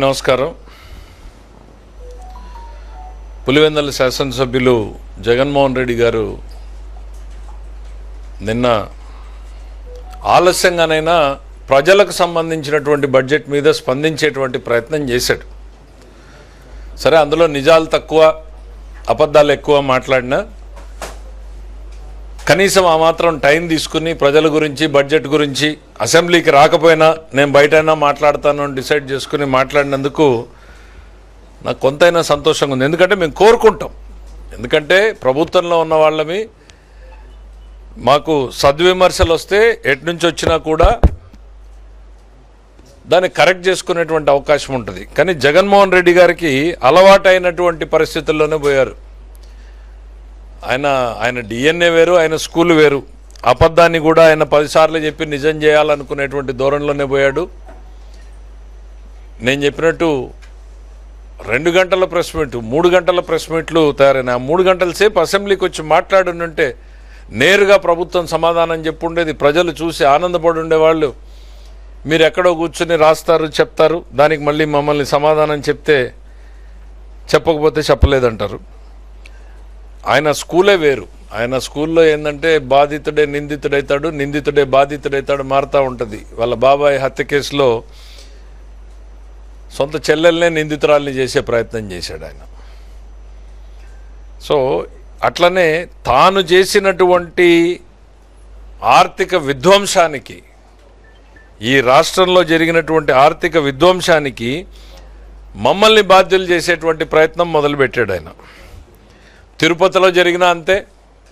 నమస్కారం. పులివెందుల శాసనసభ్యులు జగన్మోహన్ రెడ్డి గారు నిన్న ఆలస్యంగానైనా ప్రజలకు సంబంధించినటువంటి బడ్జెట్ మీద స్పందించేటువంటి ప్రయత్నం చేశాడు. సరే, అందులో నిజాలు తక్కువ, అబద్ధాలు ఎక్కువ మాట్లాడినా కనీసం ఆ మాత్రం టైం తీసుకుని ప్రజల గురించి, బడ్జెట్ గురించి, అసెంబ్లీకి రాకపోయినా నేను బయటైనా మాట్లాడతాను అని డిసైడ్ చేసుకుని మాట్లాడినందుకు నాకు కొంతైనా సంతోషంగా ఉంది. ఎందుకంటే మేము కోరుకుంటాం, ఎందుకంటే ప్రభుత్వంలో ఉన్న వాళ్ళమి మాకు సద్విమర్శలు వస్తే ఎటు నుంచి వచ్చినా కూడా దాన్ని కరెక్ట్ చేసుకునేటువంటి అవకాశం ఉంటుంది. కానీ జగన్మోహన్ రెడ్డి గారికి అలవాటైనటువంటి పరిస్థితుల్లోనే పోయారు. ఆయన డిఎన్ఏ వేరు, ఆయన స్కూల్ వేరు. అబద్ధాన్ని కూడా ఆయన 10 సార్లు చెప్పి నిజం చేయాలనుకునేటువంటి ధోరణిలోనే పోయాడు. నేను చెప్పినట్టు 2 గంటల ప్రెస్ మీట్, 3 గంటల ప్రెస్ మీట్లు తయారైన 3 గంటల సేపు అసెంబ్లీకి వచ్చి మాట్లాడుంటే నేరుగా ప్రభుత్వం సమాధానం చెప్పుండేది. ప్రజలు చూసి ఆనందపడి ఉండేవాళ్ళు. మీరు ఎక్కడో కూర్చొని రాస్తారు, చెప్తారు, దానికి మళ్ళీ మమ్మల్ని సమాధానం చెప్పకపోతే చెప్పలేదంటారు. ఆయన స్కూలే వేరు. ఆయన స్కూల్లో ఏంటంటే బాధితుడే నిందితుడవుతాడు, నిందితుడే బాధితుడవుతాడు, మారుతూ ఉంటుంది. వాళ్ళ బాబాయ్ హత్య కేసులో సొంత చెల్లెల్నే నిందితురాల్ని చేసే ప్రయత్నం చేశాడు ఆయన. సో అట్లనే తాను చేసినటువంటి ఆర్థిక విధ్వంసానికి, ఈ రాష్ట్రంలో జరిగినటువంటి ఆర్థిక విధ్వంసానికి మమ్మల్ని బాధ్యులు చేసేటువంటి ప్రయత్నం మొదలుపెట్టాడు ఆయన. తిరుపతిలో జరిగినా అంతే,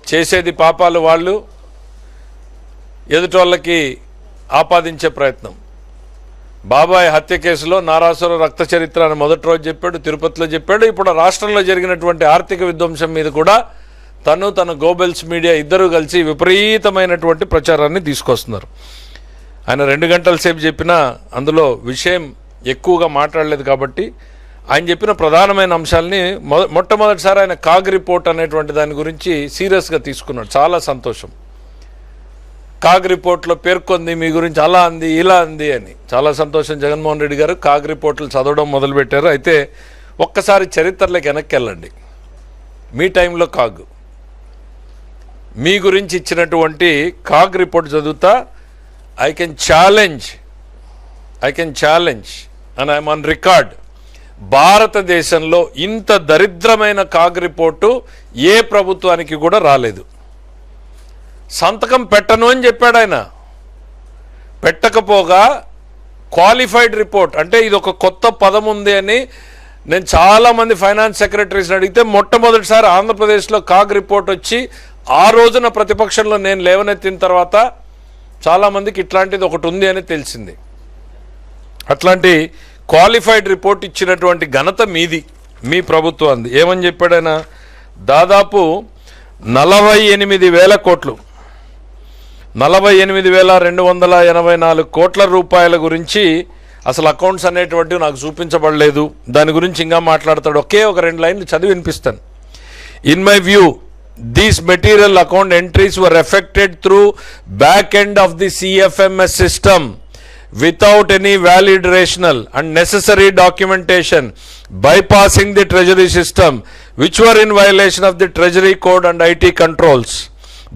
చేసేది పాపాలు వాళ్ళు, ఎదుటోళ్ళకి ఆపాదించే ప్రయత్నం. బాబాయ్ హత్య కేసులో నారాసుర రక్త చరిత్ర అని మొదటి రోజు చెప్పాడు, తిరుపతిలో చెప్పాడు. ఇప్పుడు రాష్ట్రంలో జరిగినటువంటి ఆర్థిక విధ్వంసం మీద కూడా తన గోబెల్స్ మీడియా ఇద్దరూ కలిసి విపరీతమైనటువంటి ప్రచారాన్ని తీసుకొస్తున్నారు. ఆయన 2 గంటల సేపు చెప్పినా అందులో విషయం ఎక్కువగా మాట్లాడలేదు. కాబట్టి ఆయన చెప్పిన ప్రధానమైన అంశాలని మొట్టమొదటిసారి ఆయన కాగ్ రిపోర్ట్ అనేటువంటి దాని గురించి సీరియస్గా తీసుకున్నాడు. చాలా సంతోషం. కాగ్ రిపోర్ట్లో పేర్కొంది మీ గురించి, అలా అంది, ఇలా అంది అని. చాలా సంతోషం. జగన్మోహన్ రెడ్డి గారు కాగ్ రిపోర్ట్లు చదవడం మొదలుపెట్టారు. అయితే ఒక్కసారి చరిత్రలోకి వెనక్కి వెళ్ళండి. మీ టైంలో కాగ్ మీ గురించి ఇచ్చినటువంటి కాగ్ రిపోర్ట్ చదువుతా, I can challenge and I'm on record, భారతదేశంలో ఇంత దరిద్రమైన కాగ్ రిపోర్టు ఏ ప్రభుత్వానికి కూడా రాలేదు. సంతకం పెట్టను అని చెప్పాడు ఆయన. పెట్టకపోగా క్వాలిఫైడ్ రిపోర్ట్ అంటే ఇది ఒక కొత్త పదం ఉంది అని నేను చాలామంది ఫైనాన్స్ సెక్రటరీస్ని అడిగితే మొట్టమొదటిసారి ఆంధ్రప్రదేశ్లో కాగ్ రిపోర్ట్ వచ్చి ఆ రోజున ప్రతిపక్షంలో నేను లేవనెత్తిన తర్వాత చాలామందికి ఇట్లాంటిది ఒకటి ఉంది అని తెలిసింది. అట్లాంటి క్వాలిఫైడ్ రిపోర్ట్ ఇచ్చినటువంటి ఘనత మీది, మీ ప్రభుత్వాన్ని. ఏమని చెప్పాడైనా, దాదాపు 48,000 కోట్లు, 48,284 కోట్ల రూపాయల గురించి అసలు అకౌంట్స్ అనేటువంటివి నాకు చూపించబడలేదు. దాని గురించి ఇంకా మాట్లాడతాడు. ఒకే ఒక 2 లైన్లు చదివి వినిపిస్తాను. In my view, these material account entries were effected through back end of the CFMS system without any valid rationale and necessary documentation, bypassing the treasury system, which were in violation of the treasury code and IT controls.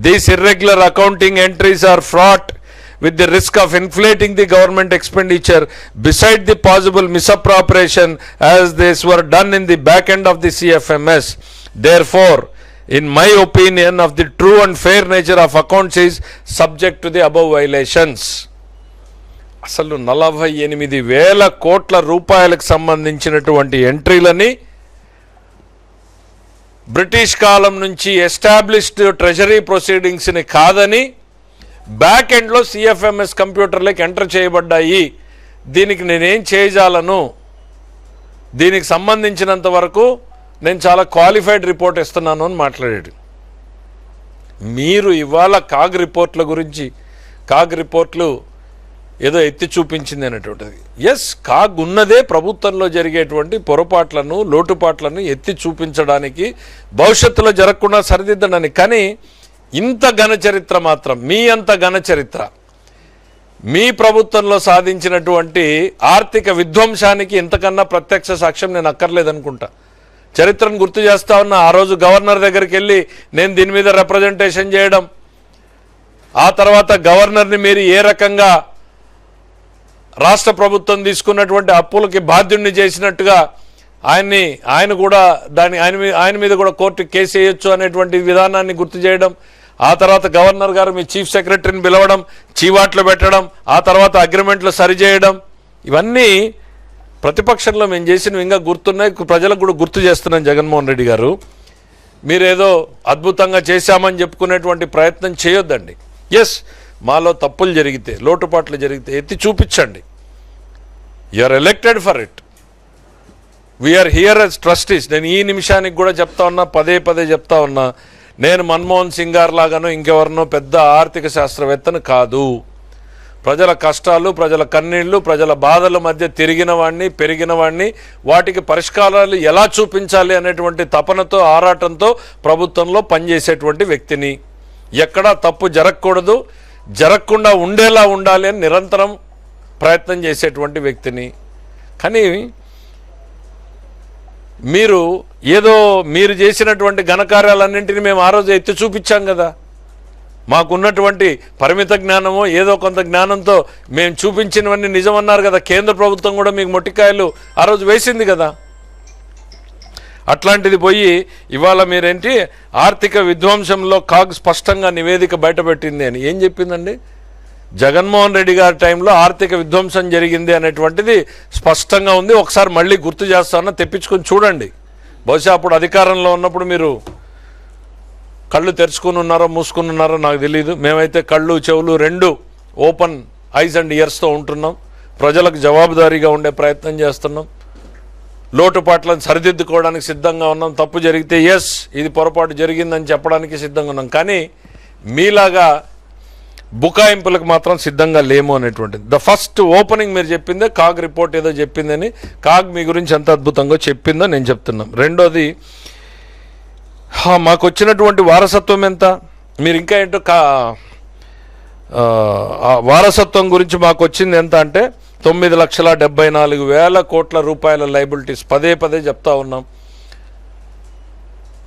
These irregular accounting entries are fraught with the risk of inflating the government expenditure beside the possible misappropriation as these were done in the back end of the CFMS. Therefore, in my opinion, of the true and fair nature of accounts is subject to the above violations. అసలు 48,000 కోట్ల రూపాయలకు సంబంధించినటువంటి ఎంట్రీలని British కాలం నుంచి established treasury ప్రొసీడింగ్స్ని కాదని back ఎండ్లో CFMS కంప్యూటర్లకు enter చేయబడ్డాయి. దీనికి నేనేం చేయజాలను, దీనికి సంబంధించినంత వరకు నేను చాలా క్వాలిఫైడ్ రిపోర్ట్ ఇస్తున్నాను అని మాట్లాడాడు. మీరు ఇవాళ కాగ్ రిపోర్ట్ల గురించి, కాగ్ రిపోర్ట్లు ఏదో ఎత్తి చూపించింది అనేటువంటిది. ఎస్, కాగ్ ఉన్నదే ప్రభుత్వంలో జరిగేటువంటి పొరపాట్లను, లోటుపాట్లను ఎత్తి చూపించడానికి, భవిష్యత్తులో జరగకుండా సరిదిద్దడానికి. కానీ ఇంత ఘన చరిత్ర మాత్రం, మీ అంత ఘన చరిత్ర మీ ప్రభుత్వంలో సాధించినటువంటి ఆర్థిక విధ్వంసానికి ఇంతకన్నా ప్రత్యక్ష సాక్ష్యం నేను అక్కర్లేదనుకుంటా. చరిత్రను గుర్తు చేస్తా ఉన్నా. ఆ రోజు గవర్నర్ దగ్గరికి వెళ్ళి నేను దీని మీద రిప్రజెంటేషన్ చేయడం, ఆ తర్వాత గవర్నర్ని మీరు ఏ రకంగా రాష్ట్ర ప్రభుత్వం తీసుకున్నటువంటి అప్పులకి బాధ్యుడిని చేసినట్టుగా ఆయన కూడా ఆయన మీద కూడా కోర్టు కేసు వేయొచ్చు అనేటువంటి విధానాన్ని గుర్తు చేయడం, ఆ తర్వాత గవర్నర్ గారు మీ చీఫ్ సెక్రటరీని పిలవడం, చీవాట్లు పెట్టడం, ఆ తర్వాత అగ్రిమెంట్లు సరిచేయడం, ఇవన్నీ ప్రతిపక్షంలో మేము చేసినవి ఇంకా గుర్తున్నాయి. ప్రజలకు కూడా గుర్తు చేస్తున్నాం. జగన్మోహన్ రెడ్డి గారు, మీరేదో అద్భుతంగా చేశామని చెప్పుకునేటువంటి ప్రయత్నం చేయొద్దండి. ఎస్, మాలో తప్పులు జరిగితే, లోటుపాట్లు జరిగితే ఎత్తి చూపించండి. You are elected for it. We are here as trustees. నేను ఈ నిమిషానికి కూడా చెప్తా ఉన్నా, పదే చెప్తా ఉన్నా, నేను మన్మోహన్ సింగ్ గారు లాగానో ఇంకెవరినో పెద్ద ఆర్థిక శాస్త్రవేత్తను కాదు. ప్రజల కష్టాలు, ప్రజల కన్నీళ్లు, ప్రజల బాధల మధ్య తిరిగిన వాడిని, పెరిగిన వాడిని, వాటికి పరిష్కారాలు ఎలా చూపించాలి అనేటువంటి తపనతో, ఆరాటంతో ప్రభుత్వంలో పనిచేసేటువంటి వ్యక్తిని. ఎక్కడా తప్పు జరగకూడదు, జరగకుండా ఉండేలా ఉండాలి అని నిరంతరం ప్రయత్నం చేసేటువంటి వ్యక్తిని. కానీ మీరు చేసినటువంటి ఘనకార్యాలన్నింటినీ మేము ఆ రోజు ఎత్తి చూపించాం కదా. మాకున్నటువంటి పరిమిత జ్ఞానమో ఏదో కొంత జ్ఞానంతో మేము చూపించినవన్నీ నిజమన్నారు కదా. కేంద్ర ప్రభుత్వం కూడా మీకు మొట్టికాయలు ఆ రోజు వేసింది కదా. అట్లాంటిది పోయి ఇవాళ మీరేంటి ఆర్థిక విధ్వంసంలో కాగ్ స్పష్టంగా నివేదిక బయటపెట్టింది అని ఏం చెప్పిందండి? జగన్మోహన్ రెడ్డి గారి టైంలో ఆర్థిక విధ్వంసం జరిగింది అనేటువంటిది స్పష్టంగా ఉంది. ఒకసారి మళ్ళీ గుర్తు చేస్తానో తెప్పించుకొని చూడండి. బహుశా అప్పుడు అధికారంలో ఉన్నప్పుడు మీరు కళ్ళు తెరుచుకుని ఉన్నారో మూసుకుని ఉన్నారో నాకు తెలియదు. మేమైతే కళ్ళు చెవులు రెండు ఓపెన్ ఐస్ అండ్ ఇయర్స్తో ఉంటున్నాం. ప్రజలకు జవాబుదారీగా ఉండే ప్రయత్నం చేస్తున్నాం. లోటుపాట్లను సరిదిద్దుకోవడానికి సిద్ధంగా ఉన్నాం. తప్పు జరిగితే ఎస్ ఇది పొరపాటు జరిగిందని చెప్పడానికి సిద్ధంగా ఉన్నాం. కానీ మీలాగా బుకాయింపులకు మాత్రం సిద్ధంగా లేము అనేటువంటిది. ద ఫస్ట్ ఓపెనింగ్ మీరు చెప్పిందే కాగ్ రిపోర్ట్ ఏదో చెప్పిందని, కాగ్ మీ గురించి ఎంత అద్భుతంగా చెప్పిందో నేను చెప్తున్నాం. రెండోది, మాకు వచ్చినటువంటి వారసత్వం ఎంత? మీరు ఇంకా ఏంటో వారసత్వం గురించి మాకు వచ్చింది ఎంత అంటే 9,74,000 కోట్ల రూపాయల లైబిలిటీస్. పదే చెప్తా ఉన్నాం.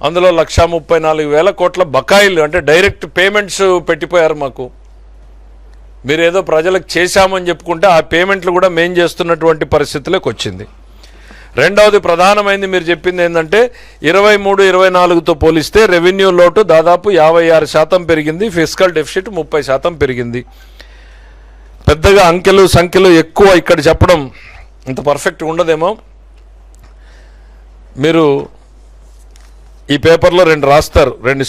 అందులో 1,34,000 కోట్ల బకాయిలు అంటే డైరెక్ట్ పేమెంట్స్ పెట్టిపోయారు మాకు. మీరేదో ప్రజలకు చేశామని చెప్పుకుంటే ఆ పేమెంట్లు కూడా మేం చేస్తున్నటువంటి పరిస్థితులకు వచ్చింది. రెండవది ప్రధానమైంది మీరు చెప్పింది ఏంటంటే 23-24తో పోలిస్తే రెవెన్యూ లోటు దాదాపు 56% పెరిగింది, ఫిస్కల్ డెఫిసిట్ 30% పెరిగింది. పెద్దగా అంకెలు సంఖ్యలు ఎక్కువ ఇక్కడ చెప్పడం ఇంత పర్ఫెక్ట్గా ఉండదేమో. మీరు ఈ పేపర్లో రెండు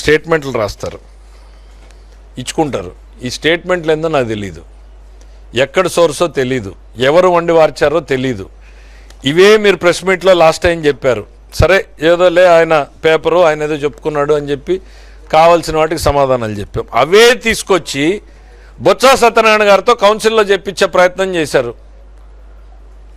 స్టేట్మెంట్లు రాస్తారు, ఇచ్చుకుంటారు. ఈ స్టేట్మెంట్లు ఏందో నాకు తెలీదు, ఎక్కడ సోర్సో తెలీదు, ఎవరు వండి వార్చారో తెలీదు. ఇవే మీరు ప్రెస్ మీట్లో లాస్ట్ టైం చెప్పారు. సరే ఏదోలే ఆయన పేపరు ఆయన ఏదో చెప్పుకున్నాడు అని చెప్పి కావాల్సిన వాటికి సమాధానాలు చెప్పాం. అవే తీసుకొచ్చి బొత్స సత్యనారాయణ గారితో కౌన్సిల్లో చెప్పించే ప్రయత్నం చేశారు.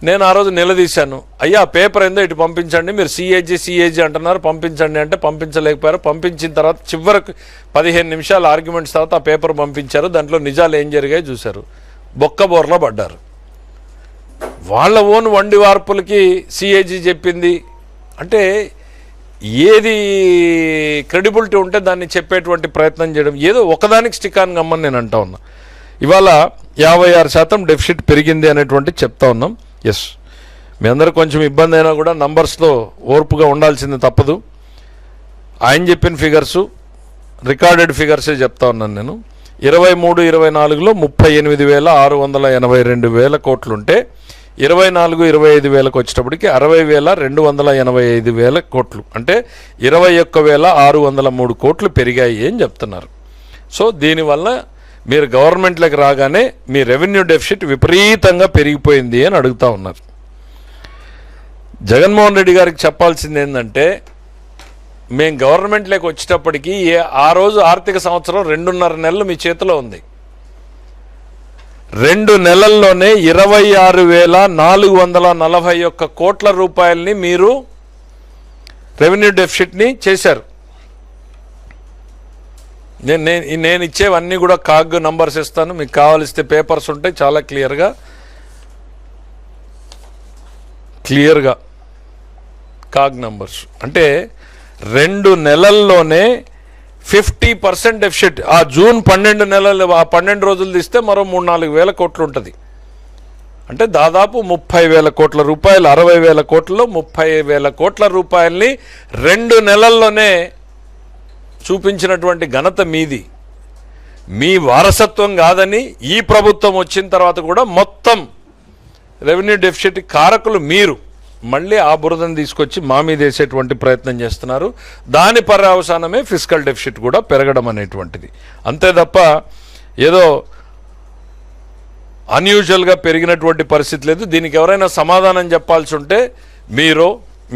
నేను ఆ రోజు నిలదీశాను, అయ్యా పేపర్ ఏందో ఇటు పంపించండి, మీరు సిఏజీ అంటున్నారు, పంపించండి అంటే పంపించలేకపోయారు. పంపించిన తర్వాత చివరికి 15 నిమిషాల ఆర్గ్యుమెంట్స్ తర్వాత ఆ పేపర్ పంపించారు. దాంట్లో నిజాలు ఏం జరిగాయో చూశారు. బొక్కబోర్లో పడ్డారు. వాళ్ళ ఓన్ వండి వార్పులకి సిఏజీ చెప్పింది అంటే ఏది క్రెడిబిలిటీ ఉంటే దాన్ని చెప్పేటువంటి ప్రయత్నం చేయడం, ఏదో ఒకదానికి స్టిక్ ఆన్ గమ్మని నేను అంటా ఉన్నా. ఇవాళ 56% డెఫిసిట్ పెరిగింది అనేటువంటి చెప్తా ఉన్నాం. ఎస్, మీ అందరూ కొంచెం ఇబ్బంది అయినా కూడా నంబర్స్తో ఓర్పుగా ఉండాల్సింది తప్పదు. ఆయన చెప్పిన ఫిగర్సు రికార్డెడ్ ఫిగర్సే చెప్తా ఉన్నాను నేను. 23-24లో 38,682,000 కోట్లుంటే 24-25 వచ్చేటప్పటికి 60,285,000 కోట్లు అంటే 21,603 కోట్లు పెరిగాయి అని చెప్తున్నారు. సో దీనివల్ల మీరు గవర్నమెంట్లోకి రాగానే మీ రెవెన్యూ డెఫిసిట్ విపరీతంగా పెరిగిపోయింది అని అడుగుతూ ఉన్నారు. జగన్మోహన్ రెడ్డి గారికి చెప్పాల్సింది ఏంటంటే, మేము గవర్నమెంట్లోకి వచ్చేటప్పటికి ఆ రోజు ఆర్థిక సంవత్సరం 2.5 నెలలు మీ చేతిలో ఉంది. 2 నెలల్లోనే 26,441 కోట్ల రూపాయలని మీరు రెవెన్యూ డెఫిసిట్ని చేశారు. నేను ఇచ్చేవన్నీ కూడా కాగ్ నంబర్స్ ఇస్తాను, మీకు కావాల్సితే పేపర్స్ ఉంటాయి, చాలా క్లియర్గా కాగ్ నంబర్స్. అంటే 2 నెలల్లోనే 50% డెఫిసిట్. ఆ జూన్ 12 నెలలు, ఆ 12 రోజులు తీస్తే మరో 3-4 వేల కోట్లు ఉంటుంది. అంటే దాదాపు 30,000 కోట్ల రూపాయలు, 60,000 కోట్లలో 30,000 కోట్ల రూపాయల్ని 2 నెలల్లోనే చూపించినటువంటి ఘనత మీది. మీ వారసత్వం కాదని ఈ ప్రభుత్వం వచ్చిన తర్వాత కూడా మొత్తం రెవెన్యూ డెఫిసిట్ కారకులు మీరు. మళ్ళీ ఆ బురదను తీసుకొచ్చి మా మీద వేసేటువంటి ప్రయత్నం చేస్తున్నారు. దాని పర్యవసానమే ఫిస్కల్ డెఫిసిట్ కూడా పెరగడం అనేటువంటిది. అంతే తప్ప ఏదో అన్యూజువల్గా పెరిగినటువంటి పరిస్థితి లేదు. దీనికి ఎవరైనా సమాధానం చెప్పాల్సి ఉంటే మీరు,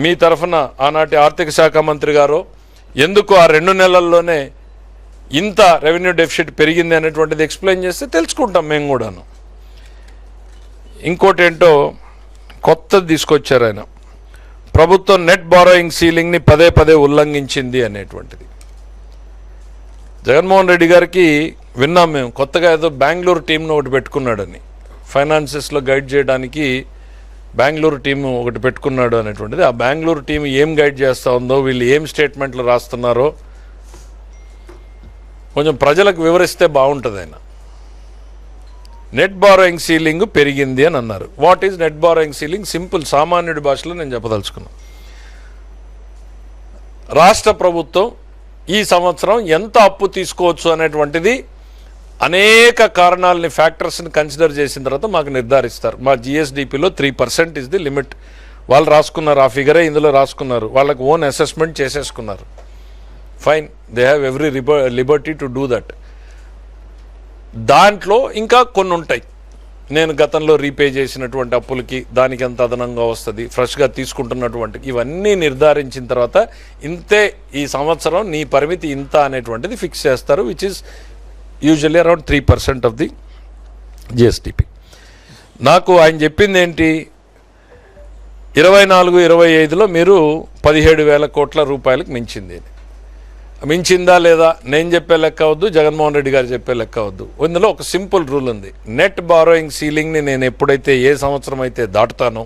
మీ తరఫున ఆనాటి ఆర్థిక శాఖ మంత్రి గారు ఎందుకు ఆ 2 నెలల్లోనే ఇంత రెవెన్యూ డెఫిసిట్ పెరిగింది అనేటువంటిది ఎక్స్ప్లెయిన్ చేస్తే తెలుసుకుంటాం మేము కూడాను. ఇంకోటి ఏంటో కొత్తది తీసుకొచ్చారు ఆయన, ప్రభుత్వం నెట్ బారోయింగ్ సీలింగ్ని పదే ఉల్లంఘించింది అనేటువంటిది. జగన్మోహన్ రెడ్డి గారికి విన్నాం మేము, కొత్తగా ఏదో బెంగళూరు టీంను ఒకటి పెట్టుకున్నాడని, ఫైనాన్సెస్లో గైడ్ చేయడానికి బెంగళూరు టీము ఒకటి పెట్టుకున్నాడు అనేటువంటిది. ఆ బెంగళూరు టీం ఏం గైడ్ చేస్తూ ఉందో, వీళ్ళు ఏం స్టేట్మెంట్లు రాస్తున్నారో కొంచెం ప్రజలకు వివరిస్తే బాగుంటుంది. ఆయన నెట్ బారోయింగ్ సీలింగ్ పెరిగింది అని అన్నారు. What is net borrowing ceiling? Simple సామాన్యుడి భాషలో నేను చెప్పదలుచుకున్నాను. రాష్ట్ర ప్రభుత్వం ఈ సంవత్సరం ఎంత అప్పు తీసుకోవచ్చు అనేటువంటిది అనేక కారణాలని, ఫ్యాక్టర్స్ని కన్సిడర్ చేసిన తర్వాత మాకు నిర్ధారిస్తారు. మా జిఎస్డిపిలో 3% ఇస్ ది లిమిట్. వాళ్ళు రాసుకున్నారు, ఆ ఫిగరే ఇందులో రాసుకున్నారు, వాళ్ళకు ఓన్ అసెస్మెంట్ చేసేసుకున్నారు. Fine, they have every liberty to do that. దాంట్లో ఇంకా కొన్ని ఉంటాయి. నేను గతంలో రీపే చేసినటువంటి అప్పులకి దానికి ఎంత అదనంగా వస్తుంది, ఫ్రెష్గా తీసుకుంటున్నటువంటి, ఇవన్నీ నిర్ధారించిన తర్వాత ఇంతే ఈ సంవత్సరం నీ పరిమితి ఇంత అనేటువంటిది ఫిక్స్ చేస్తారు, which is usually around 3% of the GSTP. నాకు ఆయన చెప్పింది ఏంటి, 24-25లో మీరు 17,000 కోట్ల రూపాయలకు మించింది. మించిందా లేదా నేను చెప్పే లెక్క అవద్దు, జగన్మోహన్ రెడ్డి గారు చెప్పే లెక్క అవద్దు. ఇందులో ఒక సింపుల్ రూల్ ఉంది. నెట్ బారోయింగ్ సీలింగ్ని నేను ఎప్పుడైతే ఏ సంవత్సరం అయితే దాటుతానో,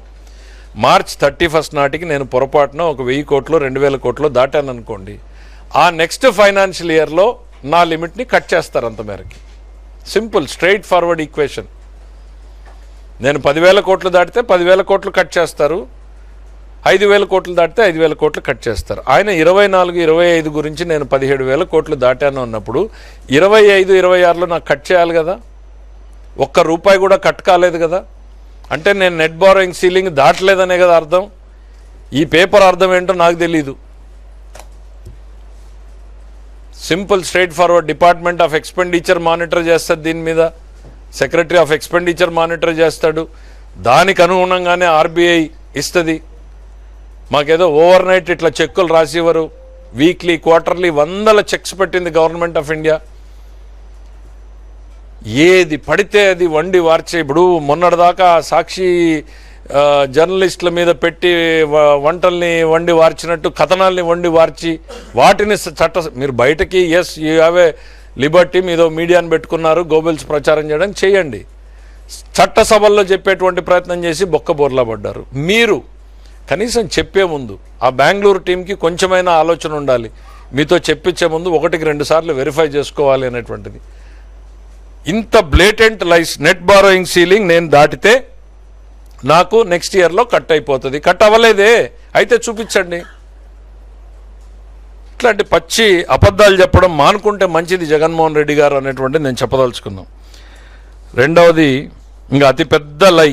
మార్చ్ 31 నాటికి నేను పొరపాటున ఒక 1000 కోట్లు 2,000 కోట్లు దాటాను అనుకోండి, ఆ నెక్స్ట్ ఫైనాన్షియల్ ఇయర్లో నా లిమిట్ని కట్ చేస్తారు అంత మేరకి. Simple straightforward equation. నేను 10,000 కోట్లు దాటితే 10,000 కోట్లు కట్ చేస్తారు, 5,000 కోట్లు దాటితే 5,000 కోట్లు కట్ చేస్తారు. ఆయన 24-25 గురించి నేను 17,000 కోట్లు దాటాను అన్నప్పుడు 25-26లో నాకు కట్ చేయాలి కదా, ₹1 కూడా కట్ కాలేదు కదా. అంటే నేను నెట్ బారోయింగ్ సీలింగ్ దాటలేదనే కదా అర్థం. ఈ పేపర్ అర్థం ఏంటో నాకు తెలీదు. Simple straight forward. Department of expenditure monitor చేస్తుంది దీని మీద, సెక్రటరీ ఆఫ్ ఎక్స్పెండిచర్ మానిటర్ చేస్తాడు, దానికి అనుగుణంగానే ఆర్బీఐ ఇస్తుంది. మాకేదో ఓవర్ నైట్ ఇట్లా చెక్కులు రాసివ్వరు. వీక్లీ, క్వార్టర్లీ 100 చెక్స్ పెట్టింది గవర్నమెంట్ ఆఫ్ ఇండియా. ఏది పడితే అది వండి వార్చే. ఇప్పుడు మొన్నటిదాకా సాక్షి జర్నలిస్టుల మీద పెట్టి వంటల్ని వండి వార్చినట్టు కథనాల్ని వండి వార్చి వాటిని మీరు బయటకి yes you have a liberty, మీదో మీడియాని పెట్టుకున్నారు గోబెల్స్ ప్రచారం చేయడానికి, చేయండి. చట్టసభల్లో చెప్పేటువంటి ప్రయత్నం చేసి బొక్కబోర్లా పడ్డారు. మీరు కనీసం చెప్పే ముందు ఆ బెంగళూరు టీంకి కొంచెమైనా ఆలోచన ఉండాలి. మీతో చెప్పించే ముందు 1-2 సార్లు వెరిఫై చేసుకోవాలి అనేటువంటిది. ఇంత బ్లేటెంట్ లైస్. నెట్ బారోయింగ్ సీలింగ్ నేను దాటితే నాకు నెక్స్ట్ ఇయర్లో కట్ అయిపోతుంది. కట్ అవ్వలేదే, అయితే చూపించండి. ఇట్లాంటి పచ్చి అబద్ధాలు చెప్పడం మానుకుంటే మంచిది జగన్మోహన్ రెడ్డి గారు అనేటువంటి నేను చెప్పదలుచుకున్నాం. రెండవది, ఇంకా అతిపెద్ద లై,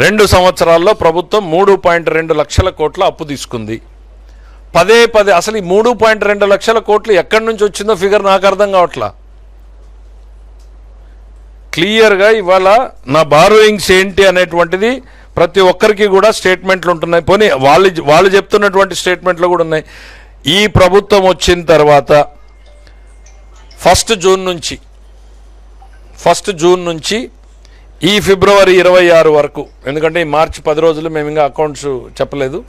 2 సంవత్సరాల్లో ప్రభుత్వం 3.2 లక్షల కోట్ల అప్పు తీసుకుంది. పదే అసలు ఈ 3.2 లక్షల కోట్లు ఎక్కడి నుంచి వచ్చిందో ఫిగర్ నాకు అర్థం కావట్లా. క్లియర్గా ఇవాళ నా బారోయింగ్స్ ఏంటి అనేటువంటిది ప్రతి ఒక్కరికి కూడా స్టేట్మెంట్లు ఉంటున్నాయి. పోనీ వాళ్ళు చెప్తున్నటువంటి స్టేట్మెంట్లు కూడా ఉన్నాయి. ఈ ప్రభుత్వం వచ్చిన తర్వాత 1 జూన్ నుంచి ఈ ఫిబ్రవరి 26 వరకు, ఎందుకంటే ఈ మార్చి 10 రోజులు మేము ఇంకా అకౌంట్స్ చెప్పలేదు,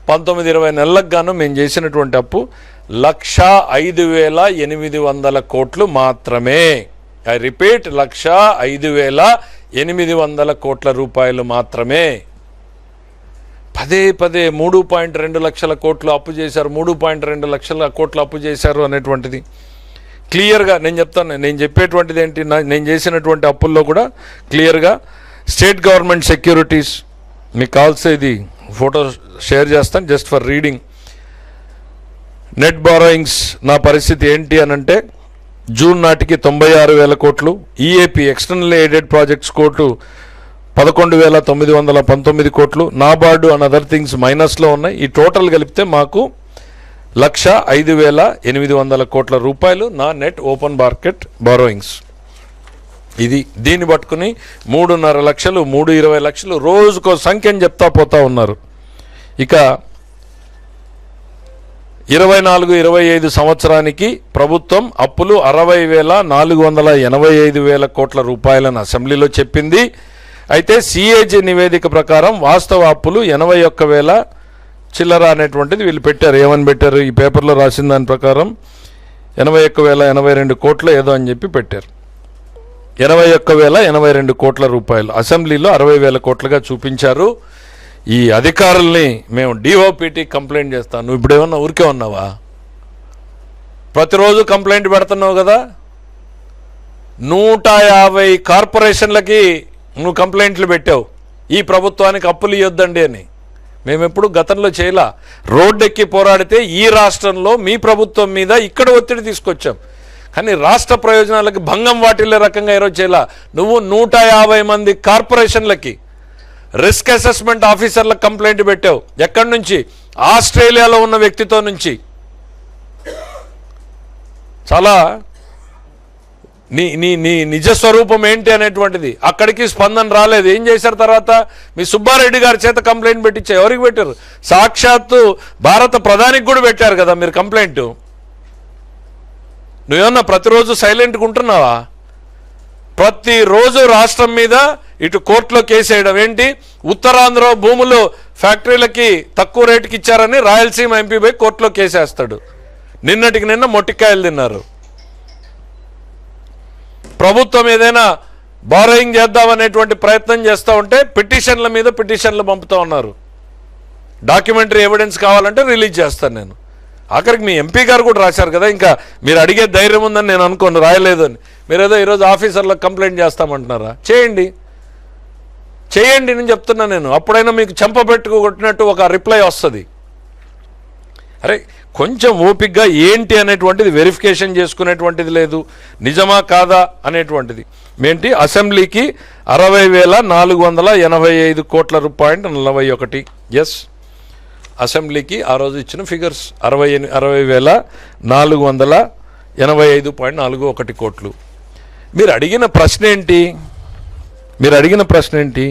19-20 నెలలకు గాను మేము చేసినటువంటి అప్పు 1,05,800 కోట్లు మాత్రమే. ఐ రిపీట్, 1,05,800 కోట్ల రూపాయలు మాత్రమే. పదే 3.2 లక్షల కోట్లు అప్పు చేశారు, 3.2 లక్షల కోట్లు అప్పు చేశారు అనేటువంటిది క్లియర్గా నేను చెప్తాను. నేను చెప్పేటువంటిది ఏంటి, నేను చేసినటువంటి అప్పుల్లో కూడా క్లియర్గా స్టేట్ గవర్నమెంట్ సెక్యూరిటీస్, మీకు కావాల్సి ఇది ఫోటో షేర్ చేస్తాను just for reading. Net borrowings నా పరిస్థితి ఏంటి అనంటే జూన్ నాటికి 96,000 కోట్లు, EAP external aided projects court 11,919 కోట్లు, నాబార్డు అండ్ అదర్ థింగ్స్ మైనస్లో ఉన్నాయి. ఈ టోటల్ కలిపితే మాకు 1,05,800 కోట్ల రూపాయలు నా నెట్ ఓపెన్ మార్కెట్ బారోయింగ్స్. ఇది దీన్ని పట్టుకుని 3.5 లక్షలు 3.20 లక్షలు రోజుకో సంఖ్యను చెప్తా పోతా ఉన్నారు. ఇక 24-25 సంవత్సరానికి ప్రభుత్వం అప్పులు 60,485 కోట్ల రూపాయలను అసెంబ్లీలో చెప్పింది. అయితే సిఏజీ నివేదిక ప్రకారం వాస్తవ అప్పులు 81,000 చిల్లర అనేటువంటిది వీళ్ళు పెట్టారు. ఏమని పెట్టారు, ఈ పేపర్లో రాసిన దాని ప్రకారం 81,082 కోట్లు ఏదో అని చెప్పి పెట్టారు. 81,082 కోట్ల రూపాయలు అసెంబ్లీలో 60,000 కోట్లుగా చూపించారు. ఈ అధికారుల్ని మేము డిఓపిటీ కంప్లైంట్ చేస్తాను. నువ్వు ఇప్పుడు ఏమన్నా ఊరికే ఉన్నావా? ప్రతిరోజు కంప్లైంట్ పెడుతున్నావు కదా. 150 కార్పొరేషన్లకి నువ్వు కంప్లైంట్లు పెట్టావు, ఈ ప్రభుత్వానికి అప్పులు ఇవ్వద్దండి అని. మేమెప్పుడు గతంలో చేయలా. రోడ్డెక్కి పోరాడితే ఈ రాష్ట్రంలో మీ ప్రభుత్వం మీద ఇక్కడ ఒత్తిడి తీసుకొచ్చాం, కానీ రాష్ట్ర ప్రయోజనాలకు భంగం వాటిల్లే రకంగా ఈరోజు చేయలా. నువ్వు 150 మంది కార్పొరేషన్లకి రిస్క్ అసెస్మెంట్ ఆఫీసర్లకు కంప్లైంట్ పెట్టావు. ఎక్కడి నుంచి? ఆస్ట్రేలియాలో ఉన్న వ్యక్తితో నుంచి. చాలా నీ నీ నీ నిజస్వరూపం ఏంటి అనేటువంటిది అక్కడికి స్పందన రాలేదు. ఏం చేశారు తర్వాత? మీ సుబ్బారెడ్డి గారి చేత కంప్లైంట్ పెట్టించే. ఎవరికి పెట్టారు? సాక్షాత్తు భారత ప్రధానికి కూడా పెట్టారు కదా మీరు కంప్లైంట్. నువ్వేమన్నా ప్రతిరోజు సైలెంట్గా ఉంటున్నావా? ప్రతిరోజు రాష్ట్రం మీద ఇటు కోర్టులో కేసు వేయడం ఏంటి? ఉత్తరాంధ్ర భూములు ఫ్యాక్టరీలకి తక్కువ రేటుకి ఇచ్చారని రాయలసీమ ఎంపీ పోయి కోర్టులో కేసేస్తాడు. నిన్నటికి నిన్న మొట్టికాయలు తిన్నారు. ప్రభుత్వం ఏదైనా బారోయింగ్ చేద్దామనేటువంటి ప్రయత్నం చేస్తూ ఉంటే పిటిషన్ల మీద పిటిషన్లు పంపుతూ ఉన్నారు. డాక్యుమెంటరీ ఎవిడెన్స్ కావాలంటే రిలీజ్ చేస్తాను నేను. ఆఖరికి మీ ఎంపీ గారు కూడా రాశారు కదా. ఇంకా మీరు అడిగే ధైర్యం ఉందని నేను అనుకోను, రాయలేదు అని. మీరేదో ఈరోజు ఆఫీసర్లకు కంప్లైంట్ చేస్తామంటున్నారా? చేయండి నేను చెప్తున్నా. నేను అప్పుడైనా మీకు చెంపబెట్టుకు కొట్టినట్టు ఒక రిప్లై వస్తుంది. అరే కొంచెం ఓపిక్గా ఏంటి అనేటువంటిది వెరిఫికేషన్ చేసుకునేటువంటిది లేదు, నిజమా కాదా అనేటువంటిది. ఏంటి? అసెంబ్లీకి 60,485 కోట్ల రూపాయలు 41. ఎస్, అసెంబ్లీకి ఆ రోజు ఇచ్చిన ఫిగర్స్ 60,485.41 కోట్లు. మీరు అడిగిన ప్రశ్న ఏంటి?